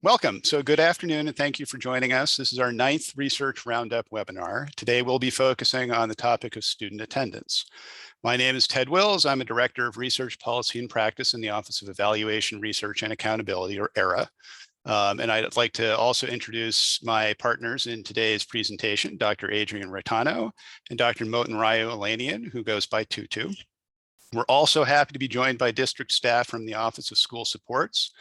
Welcome. So good afternoon, and thank you for joining us. This is our 9th Research Roundup webinar. Today, we'll be focusing on the topic of student attendance. My name is Ted Wills. I'm a Director of Research Policy and Practice in the Office of Evaluation, Research, and Accountability, or ERA. And I'd like to also introduce my partners in today's presentation, Dr. Adrian Raitano and Dr. Moten Rayo Elanian, who goes by Tutu. We're also happy to be joined by district staff from the Office of School Supports,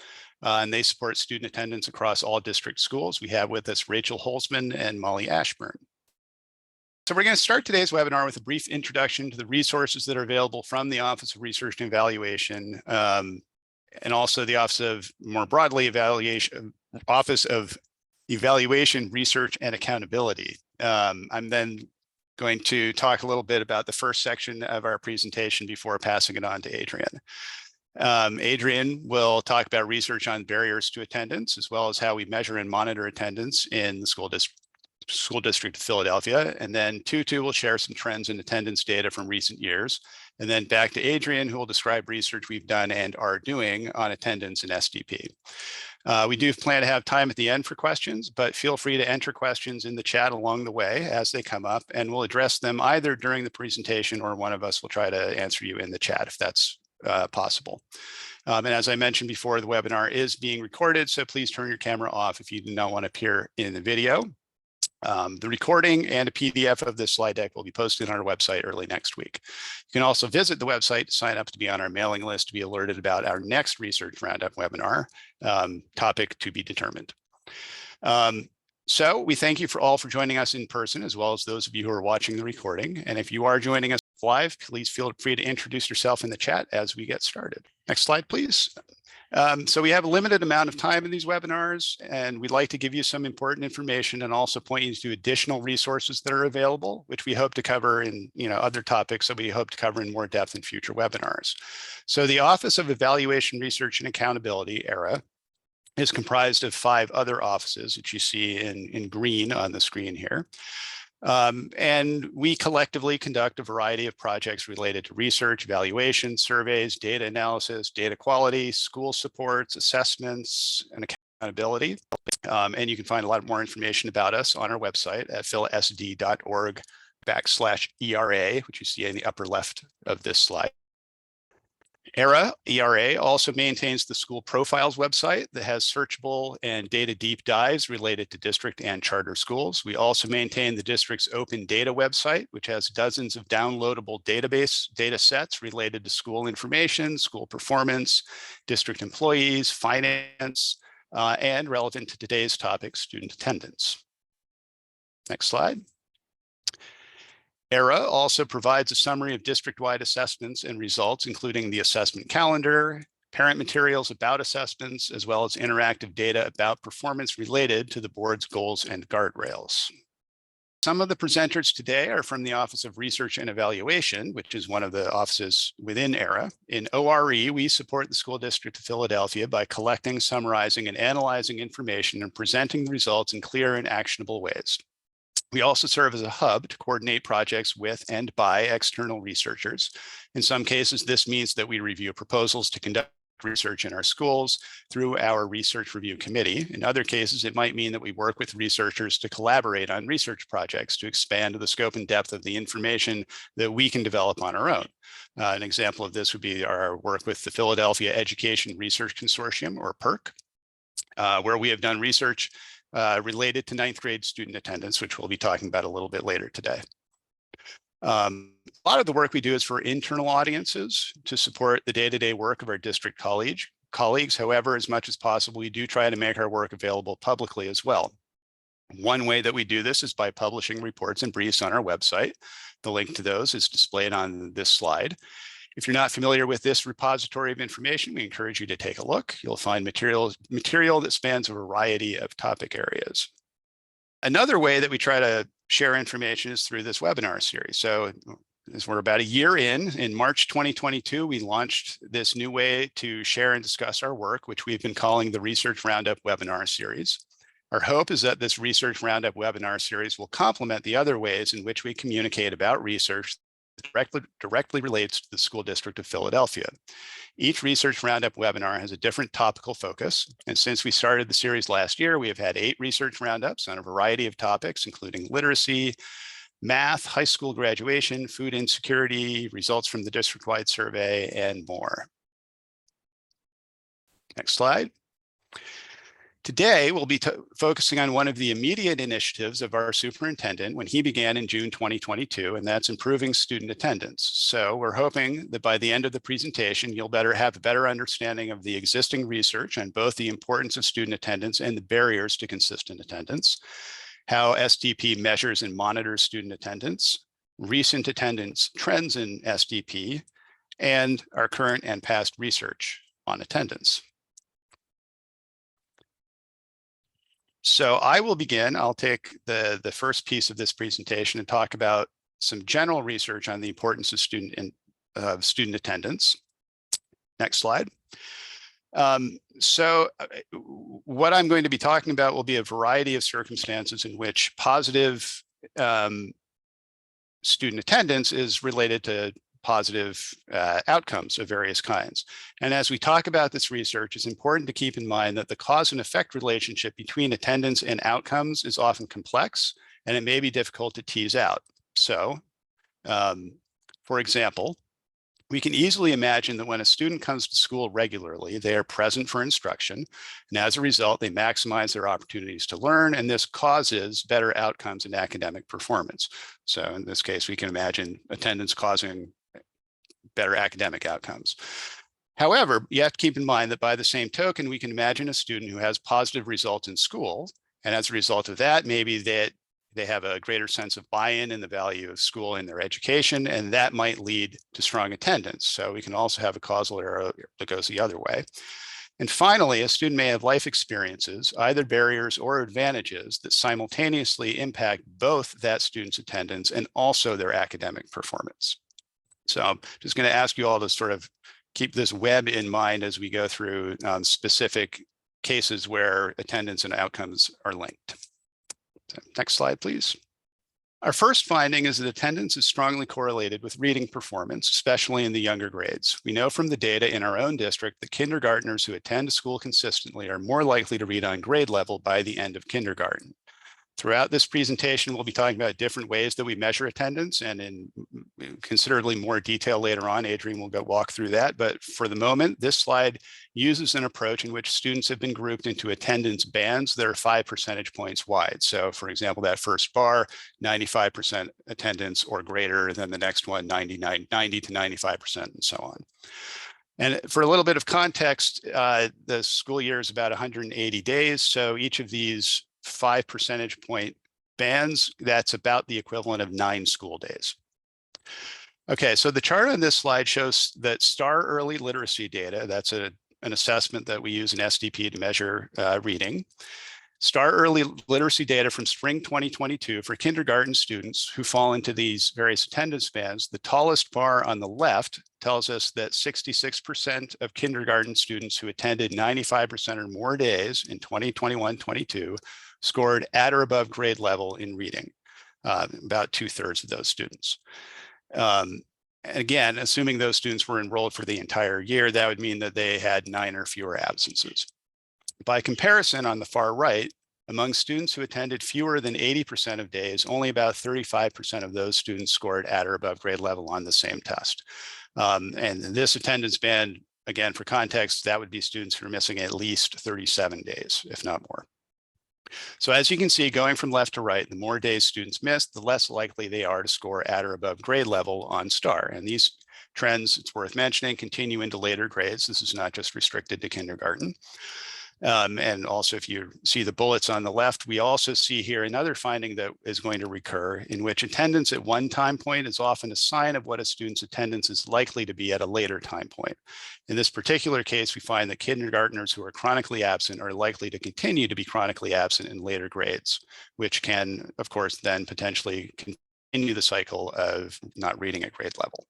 and they support student attendance across all district schools. We have with us Rachel Holzman and Molly Ashburn. So we're going to start today's webinar with a brief introduction to the resources that are available from the Office of Research and Evaluation, and also the Office of, more broadly, Office of Evaluation, Research, and Accountability. I'm then going to talk a little bit about the first section of our presentation before passing it on to Adrian. Adrian will talk about research on barriers to attendance, as well as how we measure and monitor attendance in the school district of Philadelphia. And then Tutu will share some trends in attendance data from recent years. And then back to Adrian, who will describe research we've done and are doing on attendance in SDP. We do plan to have time at the end for questions, but feel free to enter questions in the chat along the way as they come up, and we'll address them either during the presentation or one of us will try to answer you in the chat if that's possible. And as I mentioned before, the webinar is being recorded, so please turn your camera off if you do not want to appear in the video. The recording and a PDF of this slide deck will be posted on our website early next week. You can also visit the website to sign up to be on our mailing list to be alerted about our next Research Roundup webinar, topic to be determined. So we thank you all for joining us in person, as well as those of you who are watching the recording. And if you are joining us live, please feel free to introduce yourself in the chat as we get started. Next slide, please. So we have a limited amount of time in these webinars, and we'd like to give you some important information and also point you to additional resources that are available, which we hope to cover in other topics that we hope to cover in more depth in future webinars. So the Office of Evaluation, Research, and Accountability, ERA, is comprised of 5 other offices, which you see in green on the screen here. And we collectively conduct a variety of projects related to research, evaluation, surveys, data analysis, data quality, school supports, assessments, and accountability. And you can find a lot more information about us on our website at philasd.org/ERA, which you see in the upper left of this slide. ERA also maintains the school profiles website that has searchable and data deep dives related to district and charter schools. We also maintain the district's open data website, which has dozens of downloadable database data sets related to school information, school performance, district employees, finance, and relevant to today's topic, student attendance. Next slide. ERA also provides a summary of district-wide assessments and results, including the assessment calendar, parent materials about assessments, as well as interactive data about performance related to the board's goals and guardrails. Some of the presenters today are from the Office of Research and Evaluation, which is one of the offices within ERA. In ORE, we support the School District of Philadelphia by collecting, summarizing, and analyzing information and presenting the results in clear and actionable ways. We also serve as a hub to coordinate projects with and by external researchers. In some cases, this means that we review proposals to conduct research in our schools through our research review committee. In other cases, it might mean that we work with researchers to collaborate on research projects to expand the scope and depth of the information that we can develop on our own. An example of this would be our work with the Philadelphia Education Research Consortium, or PERC, where we have done research related to 9th grade student attendance, which we'll be talking about a little bit later today. A lot of the work we do is for internal audiences to support the day-to-day work of our district colleagues. However, as much as possible, we do try to make our work available publicly as well. One way that we do this is by publishing reports and briefs on our website. The link to those is displayed on this slide. If you're not familiar with this repository of information, we encourage you to take a look. You'll find material that spans a variety of topic areas. Another way that we try to share information is through this webinar series. So as we're about a year in March 2022, we launched this new way to share and discuss our work, which we've been calling the Research Roundup webinar series. Our hope is that this Research Roundup webinar series will complement the other ways in which we communicate about research directly relates to the school district of Philadelphia. Each Research Roundup webinar has a different topical focus. And since we started the series last year, we have had 8 Research Roundups on a variety of topics, including literacy, math, high school graduation, food insecurity, results from the district-wide survey, and more. Next slide. Today, we'll be focusing on one of the immediate initiatives of our superintendent when he began in June 2022, and that's improving student attendance. So we're hoping that by the end of the presentation, you'll have a better understanding of the existing research on both the importance of student attendance and the barriers to consistent attendance, how SDP measures and monitors student attendance, recent attendance trends in SDP, and our current and past research on attendance. So I will begin. I'll take the first piece of this presentation and talk about some general research on the importance of student attendance. Next slide. So what I'm going to be talking about will be a variety of circumstances in which positive student attendance is related to positive outcomes of various kinds. And as we talk about this research, it's important to keep in mind that the cause and effect relationship between attendance and outcomes is often complex, and it may be difficult to tease out. So, for example, we can easily imagine that when a student comes to school regularly, they are present for instruction, and as a result, they maximize their opportunities to learn, and this causes better outcomes in academic performance. So in this case, we can imagine attendance causing better academic outcomes. However, you have to keep in mind that by the same token, we can imagine a student who has positive results in school, and as a result of that, maybe they have a greater sense of buy-in in the value of school in their education, and that might lead to strong attendance. So we can also have a causal arrow that goes the other way. And finally, a student may have life experiences, either barriers or advantages, that simultaneously impact both that student's attendance and also their academic performance. So I'm just going to ask you all to sort of keep this web in mind as we go through specific cases where attendance and outcomes are linked. So next slide, please. Our first finding is that attendance is strongly correlated with reading performance, especially in the younger grades. We know from the data in our own district that kindergartners who attend school consistently are more likely to read on grade level by the end of kindergarten. Throughout this presentation, we'll be talking about different ways that we measure attendance, and in considerably more detail later on, Adrian will walk through that. But for the moment, this slide uses an approach in which students have been grouped into attendance bands that are 5 percentage points wide. So for example, that first bar, 95% attendance or greater, than the next one, 90 to 95%, and so on. And for a little bit of context, the school year is about 180 days. So each of these 5 percentage point bands, that's about the equivalent of 9 school days. Okay, so the chart on this slide shows that STAR early literacy data, that's an assessment that we use in SDP to measure reading. STAR early literacy data from spring 2022 for kindergarten students who fall into these various attendance bands. The tallest bar on the left tells us that 66% of kindergarten students who attended 95% or more days in 2021-22 scored at or above grade level in reading, about 2/3 of those students. Again, assuming those students were enrolled for the entire year, that would mean that they had 9 or fewer absences. By comparison, on the far right, among students who attended fewer than 80% of days, only about 35% of those students scored at or above grade level on the same test. And this attendance band, again, for context, that would be students who are missing at least 37 days, if not more. So as you can see, going from left to right, the more days students miss, the less likely they are to score at or above grade level on STAR. And these trends, it's worth mentioning, continue into later grades. This is not just restricted to kindergarten. And also, if you see the bullets on the left, we also see here another finding that is going to recur, in which attendance at one time point is often a sign of what a student's attendance is likely to be at a later time point. In this particular case, we find that kindergartners who are chronically absent are likely to continue to be chronically absent in later grades, which can, of course, then potentially continue the cycle of not reading at grade level.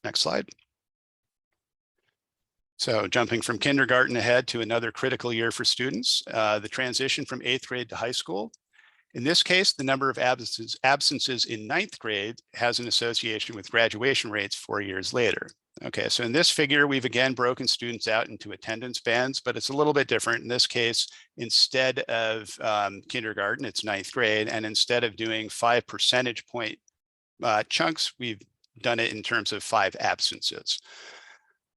Next slide. So jumping from kindergarten ahead to another critical year for students, the transition from 8th grade to high school. In this case, the number of absences in ninth grade has an association with graduation rates 4 years later. Okay, so in this figure, we've again broken students out into attendance bands, but it's a little bit different. In this case, instead of kindergarten, it's ninth grade. And instead of doing 5 percentage point chunks, we've done it in terms of 5 absences.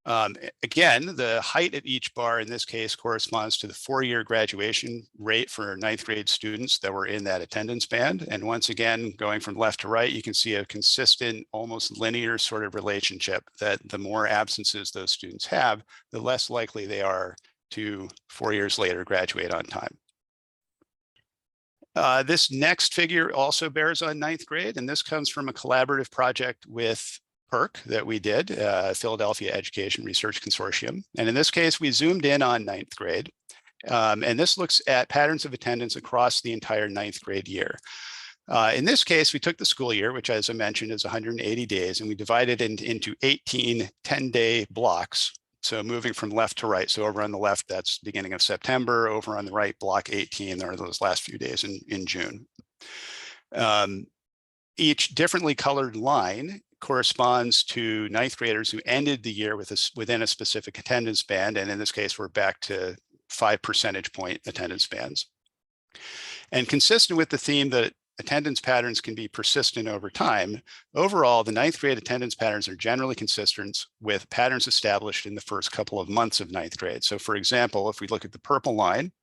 Again, the height at each bar in this case corresponds to the 4-year graduation rate for ninth grade students that were in that attendance band. And once again, going from left to right, you can see a consistent, almost linear sort of relationship that the more absences those students have, the less likely they are to 4 years later graduate on time. This next figure also bears on ninth grade, and this comes from a collaborative project with PERC that we did, Philadelphia Education Research Consortium. And in this case, we zoomed in on ninth grade. And this looks at patterns of attendance across the entire ninth grade year. In this case, we took the school year, which, as I mentioned, is 180 days, and we divided it into 18 10-day blocks. So moving from left to right. So over on the left, that's beginning of September. Over on the right, block 18, there are those last few days in June. Each differently colored line corresponds to ninth graders who ended the year within a specific attendance band. And in this case, we're back to 5 percentage point attendance bands. And consistent with the theme that attendance patterns can be persistent over time, overall, the ninth grade attendance patterns are generally consistent with patterns established in the first couple of months of ninth grade. So for example, if we look at the purple line,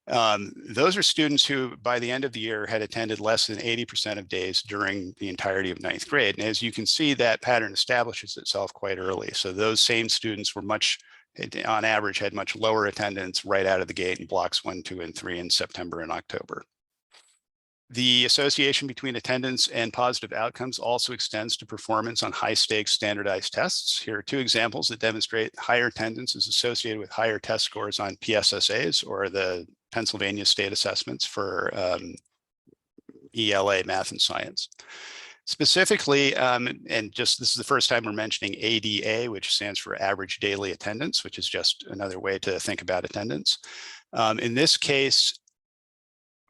those are students who, by the end of the year, had attended less than 80% of days during the entirety of ninth grade. And as you can see, that pattern establishes itself quite early. So those same students were on average, had much lower attendance right out of the gate in blocks 1, 2, and 3 in September and October. The association between attendance and positive outcomes also extends to performance on high-stakes standardized tests. Here are 2 examples that demonstrate higher attendance is associated with higher test scores on PSSAs, or the Pennsylvania state assessments for ELA, math and science. Specifically, and just this is the first time we're mentioning ADA, which stands for average daily attendance, which is just another way to think about attendance. In this case,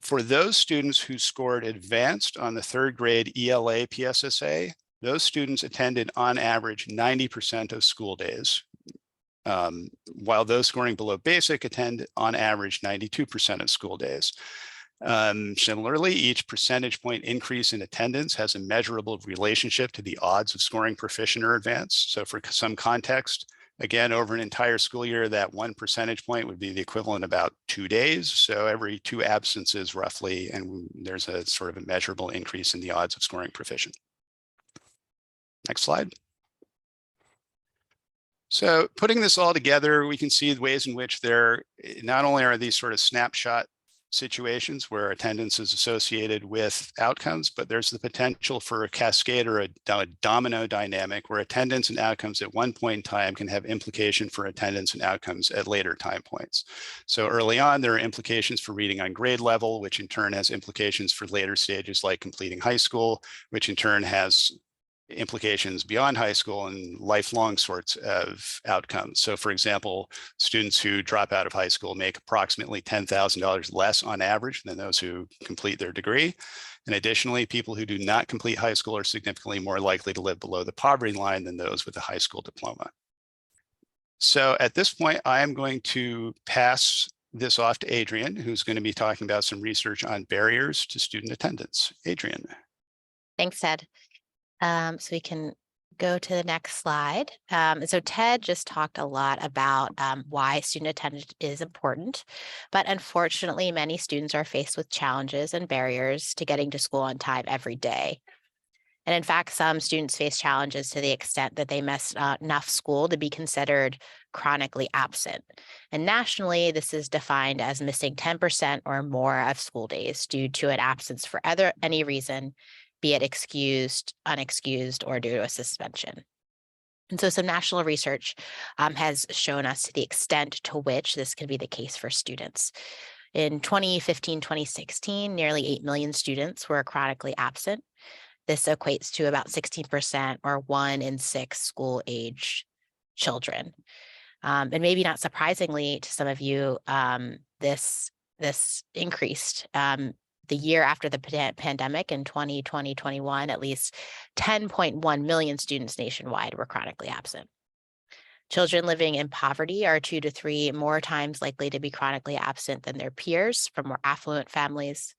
for those students who scored advanced on the 3rd grade ELA PSSA, those students attended on average 90% of school days, while those scoring below basic attend on average 92% of school days. Similarly, each percentage point increase in attendance has a measurable relationship to the odds of scoring proficient or advanced. So for some context, again, over an entire school year, that 1 percentage point would be the equivalent of about 2 days. So every 2 absences roughly, and there's a sort of a measurable increase in the odds of scoring proficient. Next slide. So putting this all together, we can see the ways in which not only are these sort of snapshot situations where attendance is associated with outcomes, but there's the potential for a cascade or a domino dynamic where attendance and outcomes at one point in time can have implication for attendance and outcomes at later time points. So early on, there are implications for reading on grade level, which in turn has implications for later stages like completing high school, which in turn has implications beyond high school and lifelong sorts of outcomes. So for example, students who drop out of high school make approximately $10,000 less on average than those who complete their degree. And additionally, people who do not complete high school are significantly more likely to live below the poverty line than those with a high school diploma. So at this point, I am going to pass this off to Adrian, who's going to be talking about some research on barriers to student attendance. Adrian. Thanks, Ted. So we can go to the next slide. So Ted just talked a lot about why student attendance is important, but unfortunately, many students are faced with challenges and barriers to getting to school on time every day. And in fact, some students face challenges to the extent that they miss enough school to be considered chronically absent. And nationally, this is defined as missing 10% or more of school days due to an absence for any reason, be it excused, unexcused, or due to a suspension. And so some national research has shown us the extent to which this can be the case for students. In 2015-2016, nearly 8 million students were chronically absent. This equates to about 16% or 1 in 6 school-age children. And maybe not surprisingly to some of you, this increased the year after the pandemic in 2020-21, at least 10.1 million students nationwide were chronically absent. Children living in poverty are 2 to 3 more times likely to be chronically absent than their peers from more affluent families.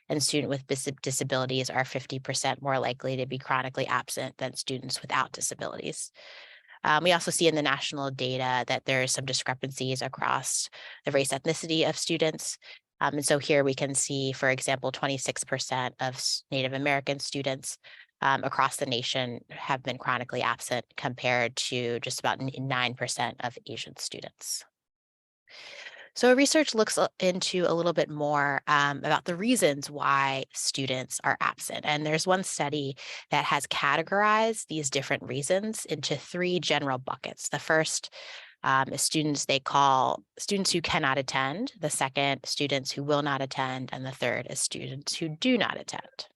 And students with disabilities are 50% more likely to be chronically absent than students without disabilities. We also see in the national data that there are some discrepancies across the race ethnicity of students. And so here we can see, for example, 26% of Native American students across the nation have been chronically absent compared to just about 9% of Asian students. So research looks into a little bit more about the reasons why students are absent. And there's one study that has categorized these different reasons into 3 general buckets. The first is students they call students who cannot attend. The second, students who will not attend. And the third is students who do not attend.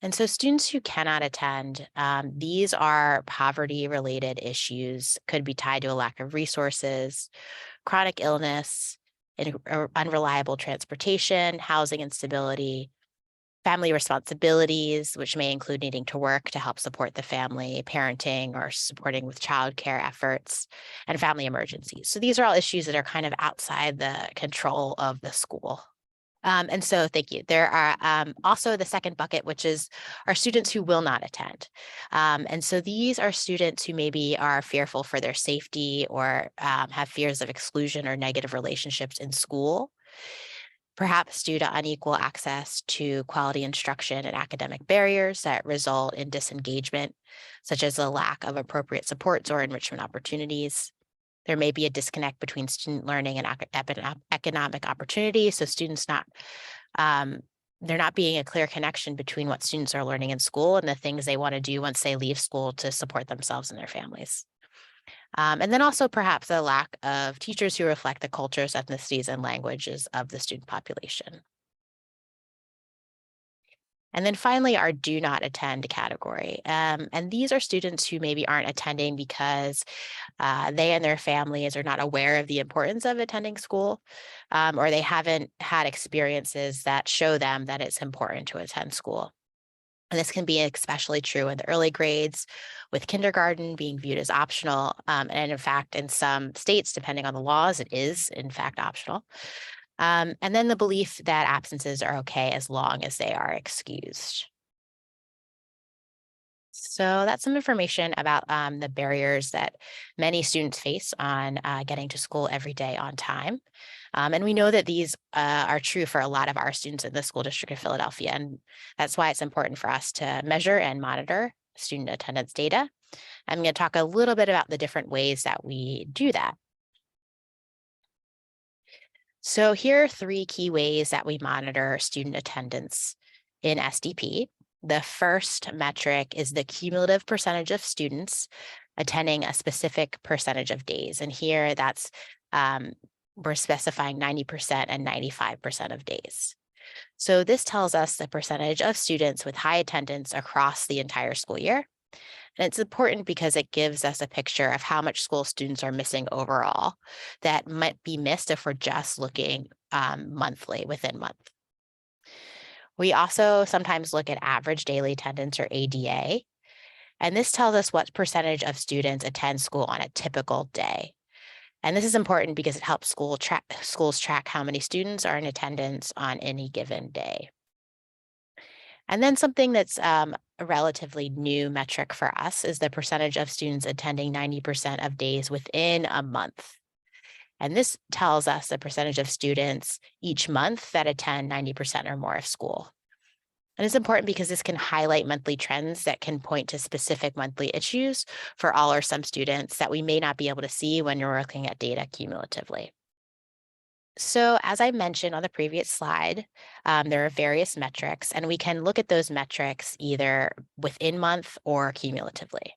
And so students who cannot attend, these are poverty-related issues, could be tied to a lack of resources, chronic illness, unreliable transportation, housing instability, family responsibilities, which may include needing to work to help support the family, parenting, or supporting with childcare efforts, and family emergencies. So these are all issues that are kind of outside the control of the school. And so, thank you. There are also the second bucket, which is our students who will not attend. And so these are students who maybe are fearful for their safety or have fears of exclusion or negative relationships in school, perhaps due to unequal access to quality instruction and academic barriers that result in disengagement, such as a lack of appropriate supports or enrichment opportunities. There may be a disconnect between student learning and economic opportunity. So students there not being a clear connection between what students are learning in school and the things they want to do once they leave school to support themselves and their families. And then also perhaps a lack of teachers who reflect the cultures, ethnicities, and languages of the student population. And then finally, our do not attend category. And these are students who maybe aren't attending because they and their families are not aware of the importance of attending school, or they haven't had experiences that show them that it's important to attend school. And this can be especially true in the early grades, with kindergarten being viewed as optional. And in fact, in some states, depending on the laws, it is in fact optional. And then the belief that absences are okay as long as they are excused. So that's some information about the barriers that many students face on getting to school every day on time. And we know that these are true for a lot of our students in the school district of Philadelphia. And that's why it's important for us to measure and monitor student attendance data. I'm going to talk a little bit about the different ways that we do that. So here are 3 key ways that we monitor student attendance in SDP. The first metric is the cumulative percentage of students attending a specific percentage of days. And here that's, we're specifying 90% and 95% of days. So this tells us the percentage of students with high attendance across the entire school year. And it's important because it gives us a picture of how much school students are missing overall that might be missed if we're just looking monthly, within month. We also sometimes look at average daily attendance, or ADA, and this tells us what percentage of students attend school on a typical day. And this is important because it helps schools track how many students are in attendance on any given day. And then something that's a relatively new metric for us is the percentage of students attending 90% of days within a month. And this tells us the percentage of students each month that attend 90% or more of school. And it's important because this can highlight monthly trends that can point to specific monthly issues for all or some students that we may not be able to see when you're looking at data cumulatively. So as I mentioned on the previous slide, there are various metrics, and we can look at those metrics either within month or cumulatively.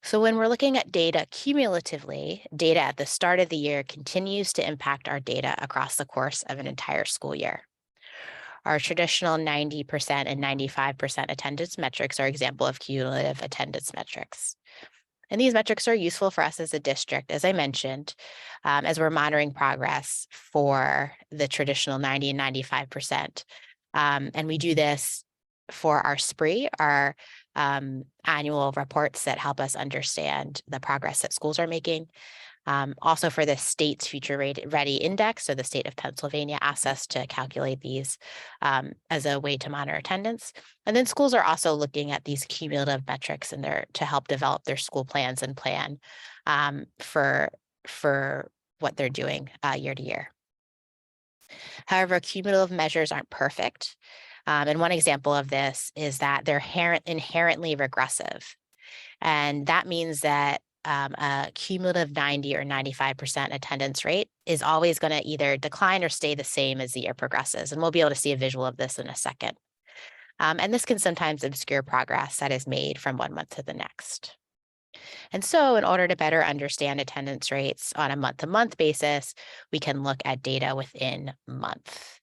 So when we're looking at data cumulatively, data at the start of the year continues to impact our data across the course of an entire school year. Our traditional 90% and 95% attendance metrics are example of cumulative attendance metrics. And these metrics are useful for us as a district, as I mentioned, as we're monitoring progress for the traditional 90 and 95%. And we do this for our SPRE, our annual reports that help us understand the progress that schools are making. Also for the state's Future Ready Index, so the state of Pennsylvania asks us to calculate these as a way to monitor attendance. And then schools are also looking at these cumulative metrics in there to help develop their school plans and plan for what they're doing year to year. However, cumulative measures aren't perfect. And one example of this is that they're inherently regressive. And that means that a cumulative 90 or 95% attendance rate is always going to either decline or stay the same as the year progresses. And we'll be able to see a visual of this in a second. And this can sometimes obscure progress that is made from one month to the next. And so in order to better understand attendance rates on a month-to-month basis, we can look at data within month.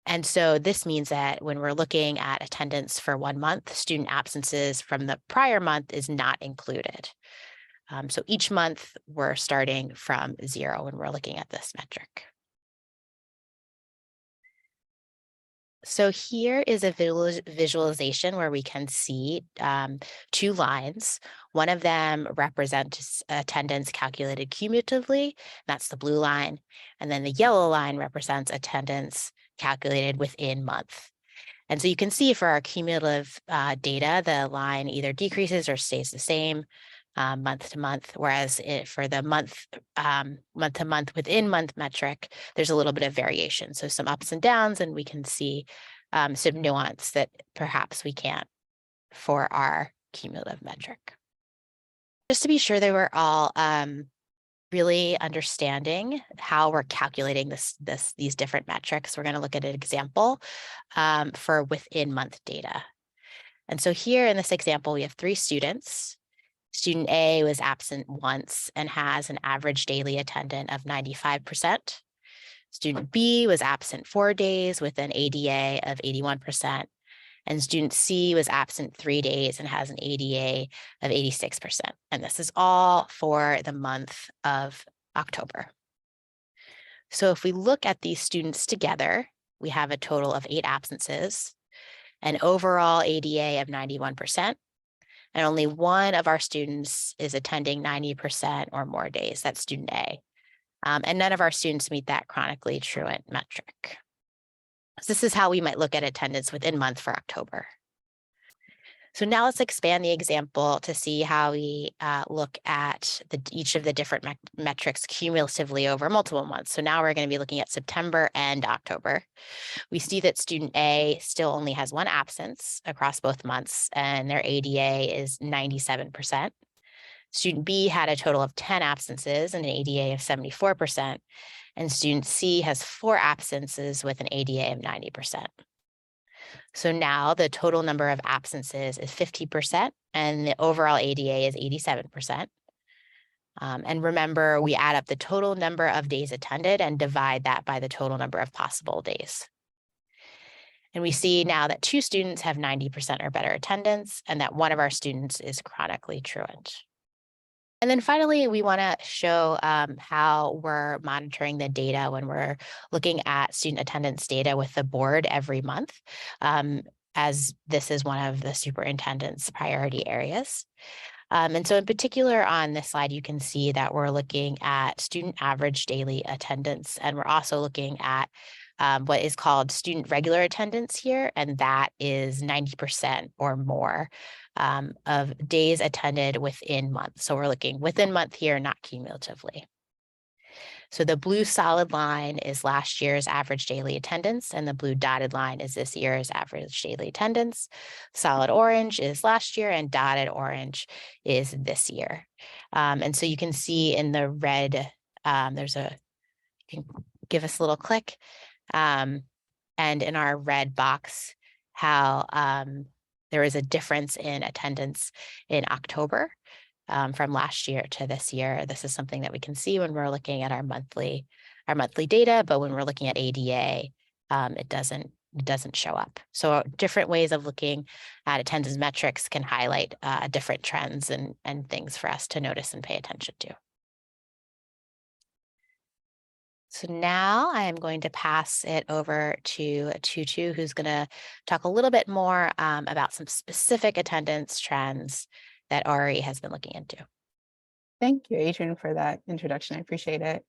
And so this means that when we're looking at attendance for 1 month, student absences from the prior month is not included. So each month we're starting from 0 when we're looking at this metric. So here is a visualization where we can see 2 lines. One of them represents attendance calculated cumulatively, that's the blue line. And then the yellow line represents attendance calculated within month. And so you can see for our cumulative data, the line either decreases or stays the same month to month, whereas for the month to month within month metric, there's a little bit of variation. So some ups and downs, and we can see some nuance that perhaps we can't for our cumulative metric. Just to be sure that we're all really understanding how we're calculating these different metrics, we're going to look at an example for within month data. And so here in this example, we have 3 students. Student A was absent once and has an average daily attendance of 95%. Student B was absent 4 days with an ADA of 81%. And student C was absent 3 days and has an ADA of 86%. And this is all for the month of October. So if we look at these students together, we have a total of 8 absences, an overall ADA of 91%, and only one of our students is attending 90% or more days. That's student A. And none of our students meet that chronically truant metric. So this is how we might look at attendance within month for October. So now let's expand the example to see how we look at each of the different metrics cumulatively over multiple months. So now we're going to be looking at September and October. We see that student A still only has 1 absence across both months, and their ADA is 97%. Student B had a total of 10 absences and an ADA of 74%. And student C has 4 absences with an ADA of 90%. So now the total number of absences is 50% and the overall ADA is 87%. And remember, we add up the total number of days attended and divide that by the total number of possible days. And we see now that 2 students have 90% or better attendance and that one of our students is chronically truant. And then finally, we want to show how we're monitoring the data when we're looking at student attendance data with the board every month, as this is one of the superintendent's priority areas. And so in particular on this slide, you can see that we're looking at student average daily attendance, and we're also looking at what is called student regular attendance here, and that is 90% or more of days attended within month. So we're looking within month here, not cumulatively. So the blue solid line is last year's average daily attendance, and the blue dotted line is this year's average daily attendance. Solid orange is last year, and dotted orange is this year. And so you can see in the red, you can give us a little click, and in our red box, how there is a difference in attendance in October from last year to this year. This is something that we can see when we're looking at our monthly data, but when we're looking at ADA, it doesn't it doesn't show up. So different ways of looking at attendance metrics can highlight different trends and things for us to notice and pay attention to. So now I am going to pass it over to Tutu, who's going to talk a little bit more about some specific attendance trends that Ari has been looking into. Thank you, Adrian, for that introduction. I appreciate it.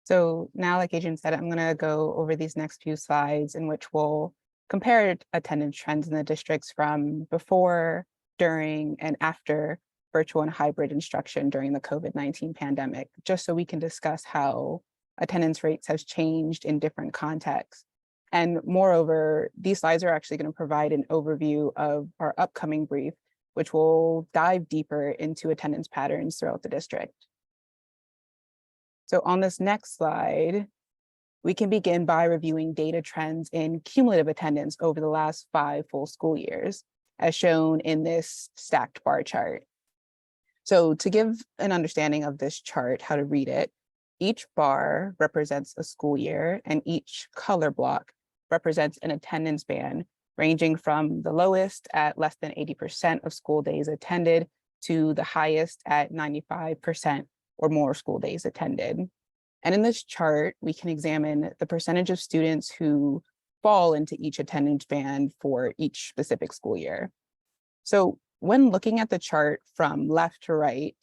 So now, like Adrian said, I'm going to go over these next few slides in which we'll compare attendance trends in the districts from before, during, and after virtual and hybrid instruction during the COVID-19 pandemic, just so we can discuss how attendance rates has changed in different contexts. And moreover, these slides are actually going to provide an overview of our upcoming brief, which will dive deeper into attendance patterns throughout the district. So on this next slide, we can begin by reviewing data trends in cumulative attendance over the last 5 full school years, as shown in this stacked bar chart. So to give an understanding of this chart, how to read it, each bar represents a school year and each color block represents an attendance band ranging from the lowest at less than 80% of school days attended to the highest at 95% or more school days attended. And in this chart, we can examine the percentage of students who fall into each attendance band for each specific school year. So when looking at the chart from left to right,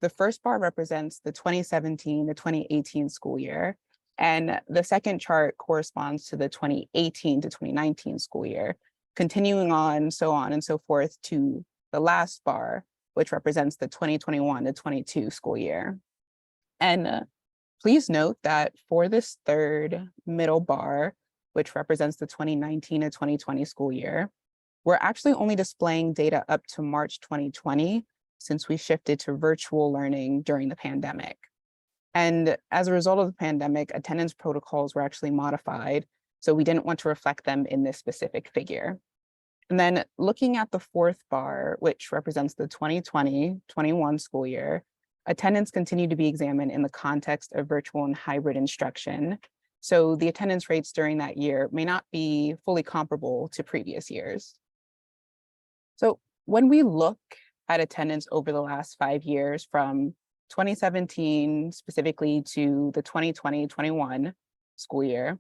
the first bar represents the 2017 to 2018 school year, and the second chart corresponds to the 2018 to 2019 school year, continuing on and so forth to the last bar, which represents the 2021 to 22 school year. And please note that for this third middle bar, which represents the 2019 to 2020 school year, we're actually only displaying data up to March 2020, since we shifted to virtual learning during the pandemic. And as a result of the pandemic, attendance protocols were actually modified, so we didn't want to reflect them in this specific figure. And then looking at the fourth bar, which represents the 2020-21 school year, attendance continued to be examined in the context of virtual and hybrid instruction. So the attendance rates during that year may not be fully comparable to previous years. So when we look at attendance over the last 5 years from 2017 specifically to the 2020-21 school year,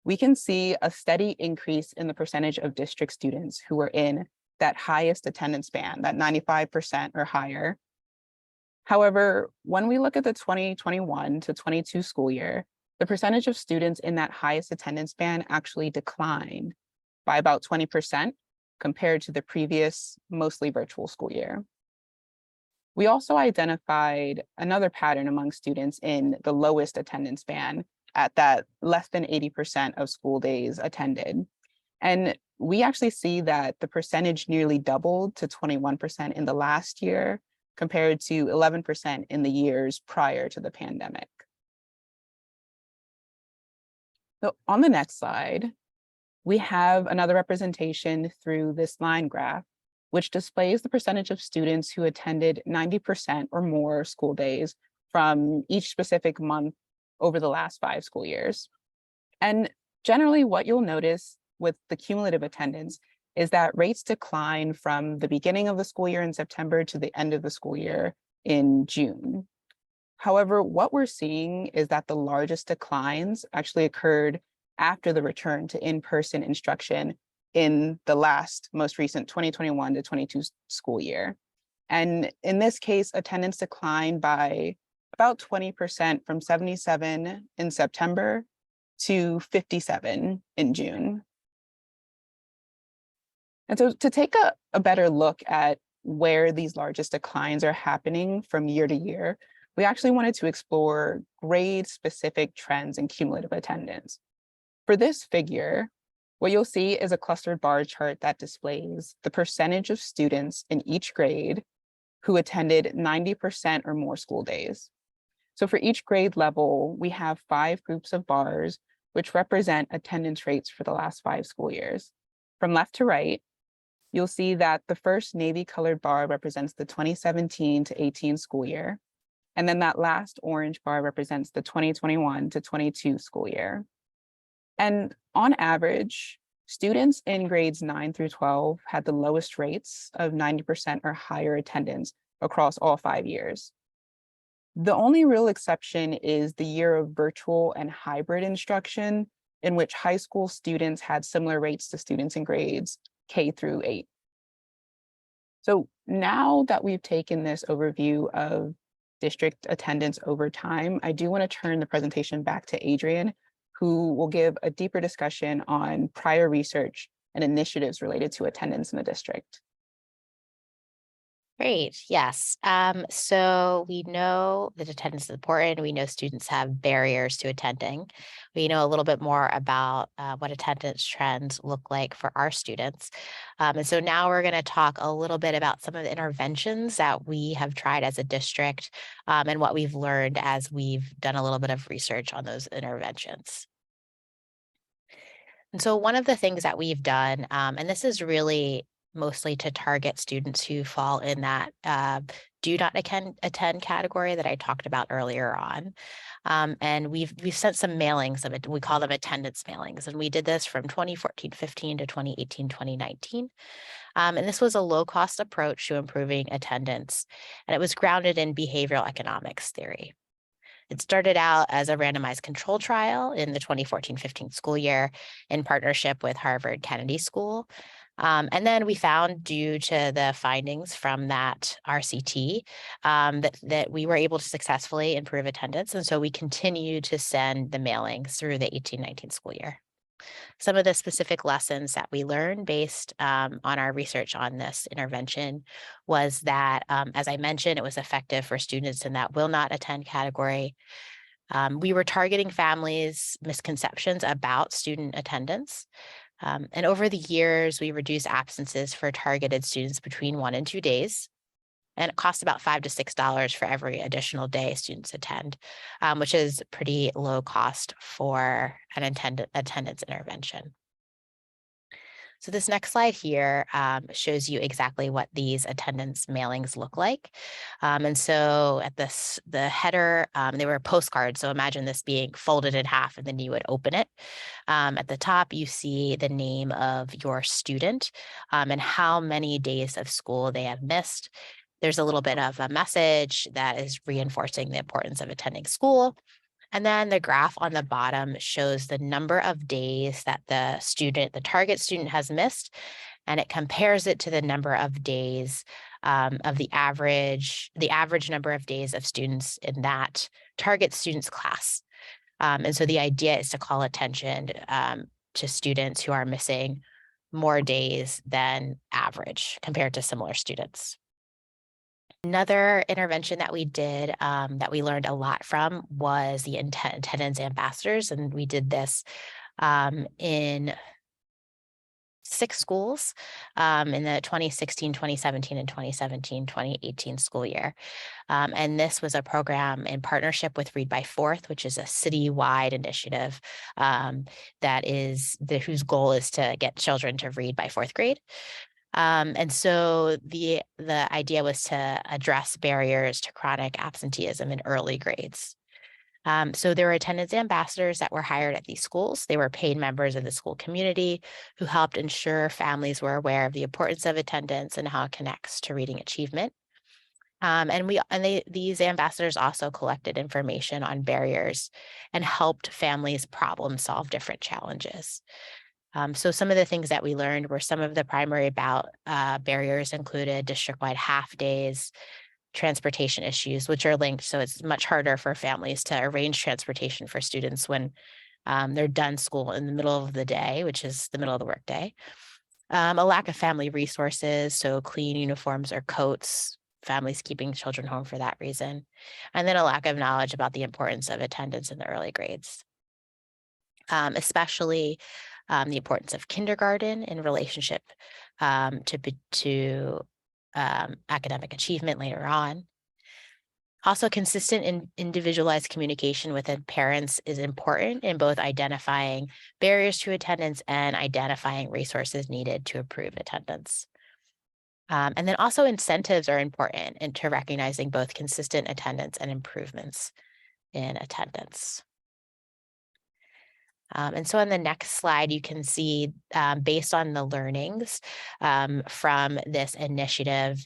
we can see a steady increase in the percentage of district students who are in that highest attendance band, that 95% or higher. However, when we look at the 2021 to 22 school year, the percentage of students in that highest attendance band actually declined by about 20% compared to the previous mostly virtual school year. We also identified another pattern among students in the lowest attendance band at that less than 80% of school days attended. And we actually see that the percentage nearly doubled to 21% in the last year compared to 11% in the years prior to the pandemic. So on the next slide, we have another representation through this line graph, which displays the percentage of students who attended 90% or more school days from each specific month over the last 5 school years. And generally what you'll notice with the cumulative attendance is that rates decline from the beginning of the school year in September to the end of the school year in June. However, what we're seeing is that the largest declines actually occurred after the return to in-person instruction in the most recent 2021 to 22 school year. And in this case, attendance declined by about 20% from 77 in September to 57 in June. And so to take a better look at where these largest declines are happening from year to year, we actually wanted to explore grade-specific trends in cumulative attendance. For this figure, what you'll see is a clustered bar chart that displays the percentage of students in each grade who attended 90% or more school days. So for each grade level, we have 5 groups of bars, which represent attendance rates for the last 5 school years. From left to right, you'll see that the first navy colored bar represents the 2017 to 18 school year. And then that last orange bar represents the 2021 to 22 school year. And on average, Students in grades 9 through 12 had the lowest rates of 90% or higher attendance across all 5 years. The only real exception is the year of virtual and hybrid instruction, in which high school students had similar rates to students in grades K through 8. So now that we've taken this overview of district attendance over time, I do want to turn the presentation back to Adrian, who will give a deeper discussion on prior research and initiatives related to attendance in the district. Great, yes. So we know that attendance is important. We know students have barriers to attending. We know a little bit more about what attendance trends look like for our students. And so now we're going to talk a little bit about some of the interventions that we have tried as a district and what we've learned as we've done a little bit of research on those interventions. And so one of the things that we've done, and this is really mostly to target students who fall in that do not attend category that I talked about earlier on. And we've sent some mailings of it. We call them attendance mailings. And we did this from 2014-15 to 2018-2019. And this was a low-cost approach to improving attendance. And it was grounded in behavioral economics theory. It started out as a randomized control trial in the 2014-15 school year in partnership with Harvard Kennedy School. And then we found, due to the findings from that RCT, that we were able to successfully improve attendance. And so we continue to send the mailings through the 18-19 school year. Some of the specific lessons that we learned based on our research on this intervention was that, as I mentioned, it was effective for students in that will not attend category. We were targeting families' misconceptions about student attendance. And over the years, we reduced absences for targeted students between 1 and 2 days. And it costs about $5 to $6 for every additional day students attend, which is pretty low cost for an attendance intervention. So this next slide here shows you exactly what these attendance mailings look like. And so at the header, they were postcards. So imagine this being folded in half and then you would open it. At the top, you see the name of your student and how many days of school they have missed. There's a little bit of a message that is reinforcing the importance of attending school. And then the graph on the bottom shows the number of days that the target student has missed, and it compares it to the number of days of the average number of days of students in that target student's class. And so the idea is to call attention to students who are missing more days than average compared to similar students. Another intervention that we did that we learned a lot from was the attendance ambassadors. And we did this in 6 schools in the 2016, 2017, and 2017, 2018 school year. And this was a program in partnership with Read by Fourth, which is a citywide initiative whose goal is to get children to read by 4th grade. And so the idea was to address barriers to chronic absenteeism in early grades. So there were attendance ambassadors that were hired at these schools. They were paid members of the school community who helped ensure families were aware of the importance of attendance and how it connects to reading achievement. These ambassadors also collected information on barriers and helped families problem solve different challenges. So some of the things that we learned were some of the primary barriers included district-wide half days, transportation issues, which are linked. So it's much harder for families to arrange transportation for students when they're done school in the middle of the day, which is the middle of the workday. A lack of family resources, so clean uniforms or coats, families keeping children home for that reason. And then a lack of knowledge about the importance of attendance in the early grades, especially the importance of kindergarten in relationship to academic achievement later on. Also, consistent and individualized communication with parents is important in both identifying barriers to attendance and identifying resources needed to improve attendance. And then also incentives are important into recognizing both consistent attendance and improvements in attendance. And so on the next slide, you can see based on the learnings from this initiative,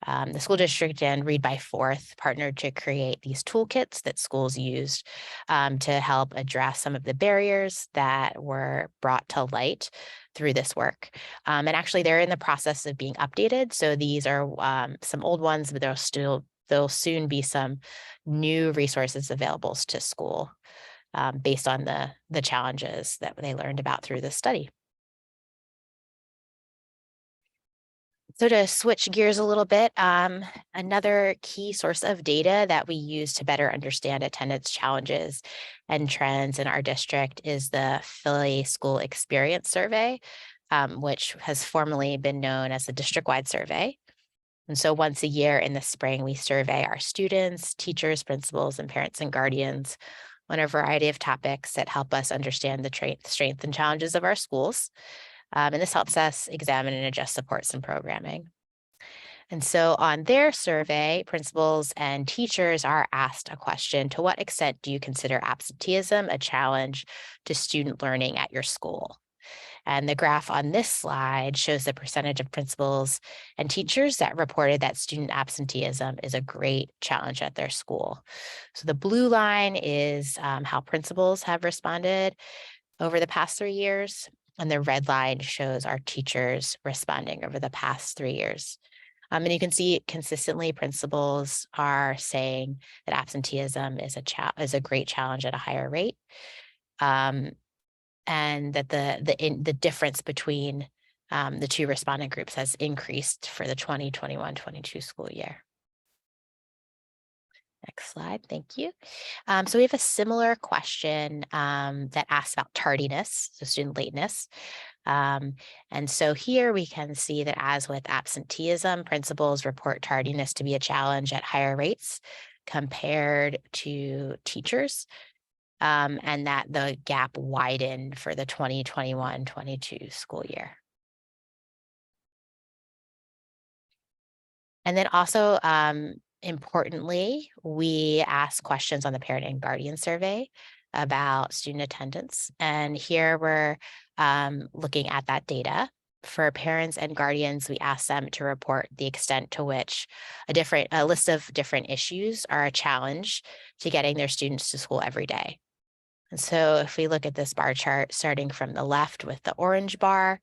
the school district and Read by Fourth partnered to create these toolkits that schools used to help address some of the barriers that were brought to light through this work. And actually, they're in the process of being updated. So these are some old ones, but there'll soon be some new resources available to school based on the challenges that they learned about through this study. So to switch gears a little bit, another key source of data that we use to better understand attendance challenges and trends in our district is the Philly School Experience Survey, which has formerly been known as the district-wide survey. And so once a year in the spring, we survey our students, teachers, principals, and parents and guardians on a variety of topics that help us understand the strengths and challenges of our schools. And this helps us examine and adjust supports and programming. And so on their survey, principals and teachers are asked a question: to what extent do you consider absenteeism a challenge to student learning at your school? And the graph on this slide shows the percentage of principals and teachers that reported that student absenteeism is a great challenge at their school. So the blue line is how principals have responded over the past 3 years. And the red line shows our teachers responding over the past 3 years. And you can see consistently principals are saying that absenteeism is a great challenge at a higher rate. And that the difference between the two respondent groups has increased for the 2021-22 school year. Next slide, thank you. So we have a similar question that asks about tardiness, so student lateness. And so here we can see that as with absenteeism, principals report tardiness to be a challenge at higher rates compared to teachers. And that the gap widened for the 2021-22 school year. And then also, importantly, we asked questions on the parent and guardian survey about student attendance. And here we're looking at that data. For parents and guardians, we asked them to report the extent to which a list of different issues are a challenge to getting their students to school every day. And so if we look at this bar chart, starting from the left with the orange bar,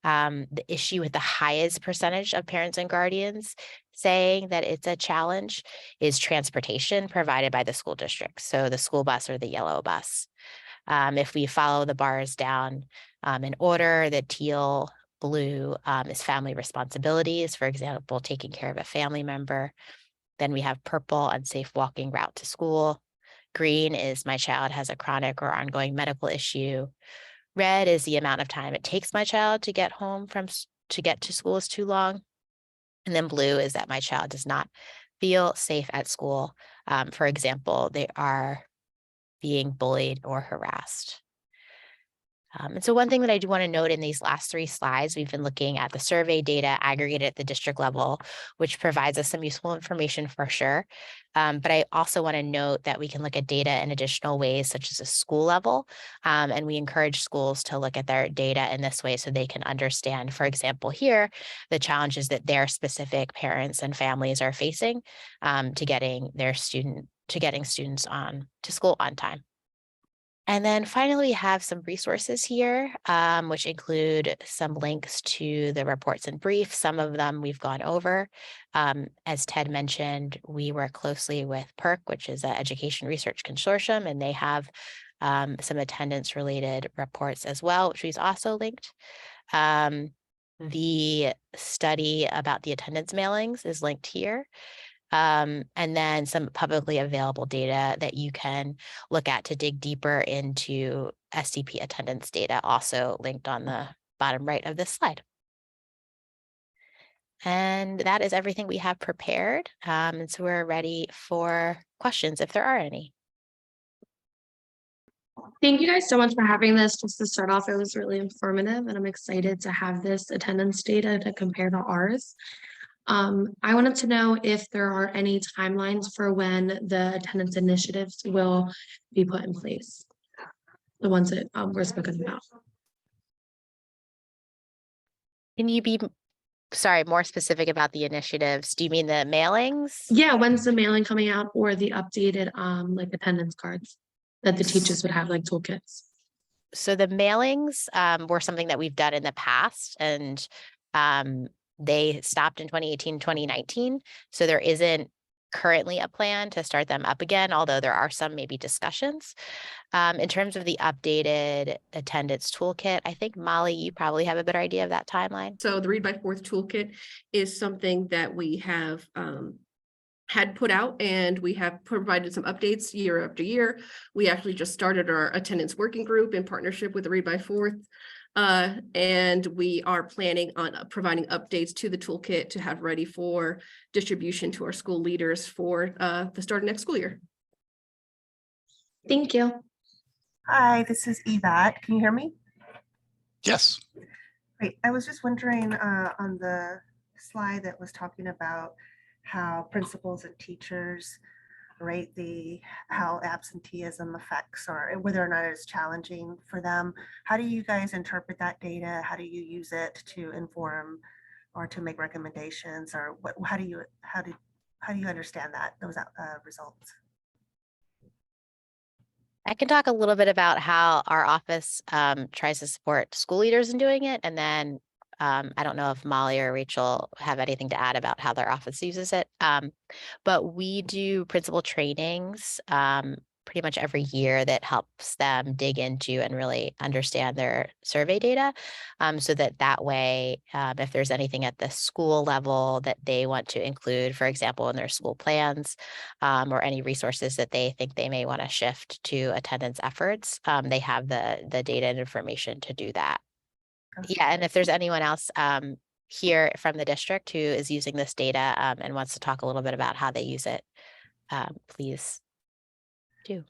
the issue with the highest percentage of parents and guardians saying that it's a challenge is transportation provided by the school district. So the school bus or the yellow bus. If we follow the bars down in order, the teal, blue is family responsibilities, for example, taking care of a family member. Then we have purple, unsafe walking route to school. Green is my child has a chronic or ongoing medical issue. Red is the amount of time it takes my child to get to school is too long. And then blue is that my child does not feel safe at school. For example, they are being bullied or harassed. And so one thing that I do want to note in these last 3 slides, we've been looking at the survey data aggregated at the district level, which provides us some useful information for sure. But I also want to note that we can look at data in additional ways, such as a school level. And we encourage schools to look at their data in this way so they can understand, for example, here, the challenges that their specific parents and families are facing to getting students to school on time. And then finally, we have some resources here, which include some links to the reports and briefs. Some of them we've gone over. As Ted mentioned, we work closely with PERC, which is an education research consortium, and they have some attendance related reports as well, which we've also linked. The study about the attendance mailings is linked here. And then some publicly available data that you can look at to dig deeper into SDP attendance data, also linked on the bottom right of this slide. And that is everything we have prepared. And so we're ready for questions if there are any. Thank you guys so much for having this. Just to start off, it was really informative, and I'm excited to have this attendance data to compare to ours. I wanted to know if there are any timelines for when the attendance initiatives will be put in place. the ones that were spoken about. Can you be, sorry, more specific about the initiatives? Do you mean the mailings? Yeah, when's the mailing coming out or the updated like attendance cards that the teachers would have, like toolkits? So the mailings were something that we've done in the past, and they stopped in 2018, 2019. So there isn't currently a plan to start them up again, although there are some maybe discussions. In terms of the updated attendance toolkit, I think Molly, you probably have a better idea of that timeline. So the Read by Fourth toolkit is something that we have had put out, and we have provided some updates year after year. We actually just started our attendance working group in partnership with the Read by Fourth. And we are planning on providing updates to the toolkit to have ready for distribution to our school leaders for the start of next school year. Thank you. Hi, this is Yvette. Can you hear me? Yes. Great. I was just wondering on the slide that was talking about how principals and teachers rate how absenteeism affects or whether or not it's challenging for them. How do you guys interpret that data? How do you use it to inform or to make recommendations, or how do you understand those results? I can talk a little bit about how our office tries to support school leaders in doing it. And then I don't know if Molly or Rachel have anything to add about how their office uses it. But we do principal trainings pretty much every year that helps them dig into and really understand their survey data. So that way, if there's anything at the school level that they want to include, for example, in their school plans, or any resources that they think they may want to shift to attendance efforts, they have the data and information to do that. Yeah, and if there's anyone else here from the district who is using this data and wants to talk a little bit about how they use it, please do.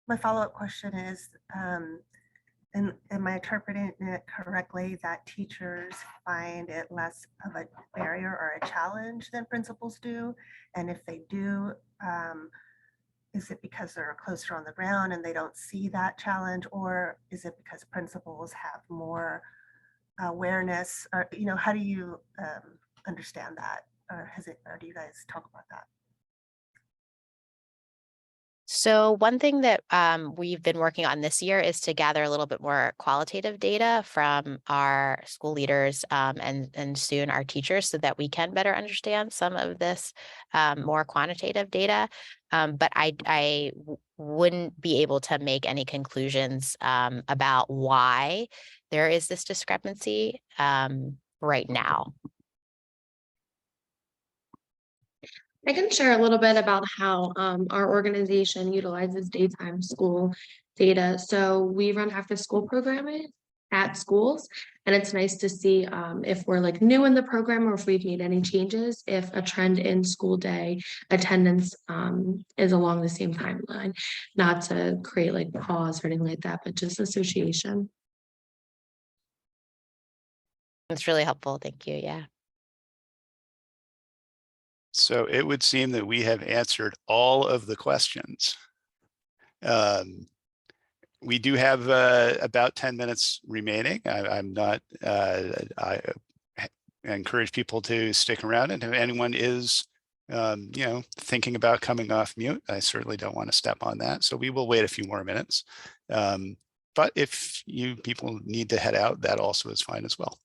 My follow-up question is, am I interpreting it correctly that teachers find it less of a barrier or a challenge than principals do? And if they do, is it because they're closer on the ground and they don't see that challenge, or is it because principals have more awareness? Or how do you understand that, or do you guys talk about that? So one thing that we've been working on this year is to gather a little bit more qualitative data from our school leaders and soon our teachers, so that we can better understand some of this more quantitative data. But I wouldn't be able to make any conclusions about why there is this discrepancy right now. I can share a little bit about how our organization utilizes daytime school data. So we run after school programming at schools, and it's nice to see if we're like new in the program or if we've made any changes, if a trend in school day attendance is along the same timeline, not to create like pause or anything like that, but just association. It's really helpful. Thank you. Yeah. So it would seem that we have answered all of the questions. We do have about 10 minutes remaining. I encourage people to stick around, and if anyone is thinking about coming off mute, I certainly don't want to step on that. So we will wait a few more minutes. But if you people need to head out, that also is fine as well.